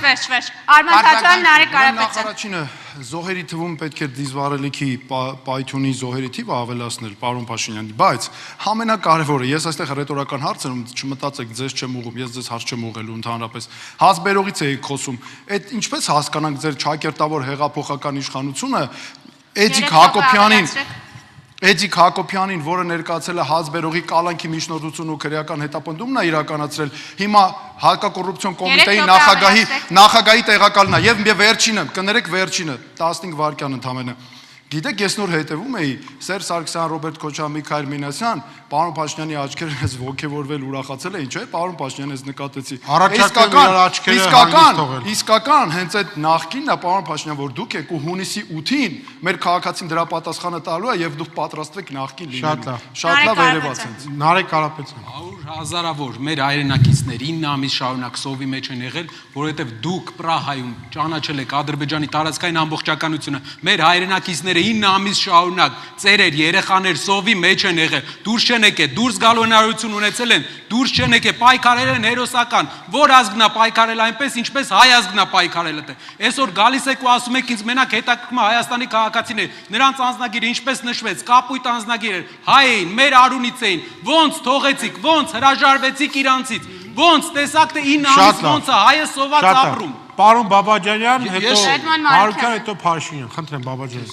Վերջ, Արման Թաչյան, Նարեկ Կարապետյան։ Նախարարինը զոհերի թվում պետք է դիզվառելիքի պայթյունի զոհերի թիվը ավելացնել, պարոն Փաշինյան, բայց ամենակարևորը, ես այստեղ ռետորական հարց եմ, չմտածեք, ձեզ չեմ ուղղում, ես ձեզ հարց չեմ ուղղելու ընդհանրապես։ Հազբերողից էի խոսում։ Այդ ինչպես հասկանանք ձեր ճակերտավոր հեղափոխական իշխանությունը Էդիկ Հակոբյանին, որը ներկայացել է Հազբերողի կալանքի միջնորդություն ու քրեական հետապնդումն է իրականացրել, հիմա հակակոռուպցիոն կոմիտեի նախագահի տեղակալն է, եւ վերջինը, կներեք վերջինը, 15 վայրկյան ընդամենը։ Գիտեք, ես նոր հետևում էի Սերժ Սարգսյան, Ռոբերտ Քոչարյան, Միքայել Մինասյան, պարոն Փաշինյանի աչքերը ես ոգևորվել ուրախացել էին, չէ՞, պարոն Փաշինյան, ես նկատեցի։ Իսկական, հենց այդ նախկինն է, պարոն Փաշինյան, որ դուք եք ու հունիսի 8-ին մեր քաղաքացին դրա պատասխանը տալու է եւ դուք պատրաստվեք նախկին լինելու։ Շատ լավ երևաց հենց։ Նարեկ Կարապետյան։ 100 հազարավոր մեր հայրենակիցներ 9 ամիս շարունակ սովի մեջ են եղել, որովհետեւ դուք Պրահայում ճանաչել եք Ադրբեջանի տարածքային ամբողջականությունը։ Մեր հայրենակիցները 9 ամիս շարունակ ծերեր, երեխաներ սովի մեջ են եղել, դուրս չեն եկել, դուրս գալու հնարավորություն ունեցել են, դուրս չեն եկել, պայքարել են հերոսական, որ ազգնա պայքարել այնպես, ինչպես հայ ազգնա պայքարել է։ Այսօր գալիս եք ու ասում եք ինձ մենակ հետաքրքրում է Հայաստանի քաղաքացիներ, նրանց անձնագիրը ինչպես նշվեց, կապույտ անձնագիր էր, հայ էին, մեր արունից էին, ոնց թողեցիք, ոնց հրաժարվեցիք իրանցից, ոնց տեսաք թե 9 ամիս ոնց է հայը սոված ապրում։ Պարոն Բաբաջանյան, հետո Էդման Մարուկյան, հետո Փաշինյան, խնդրեմ Բաբաջան։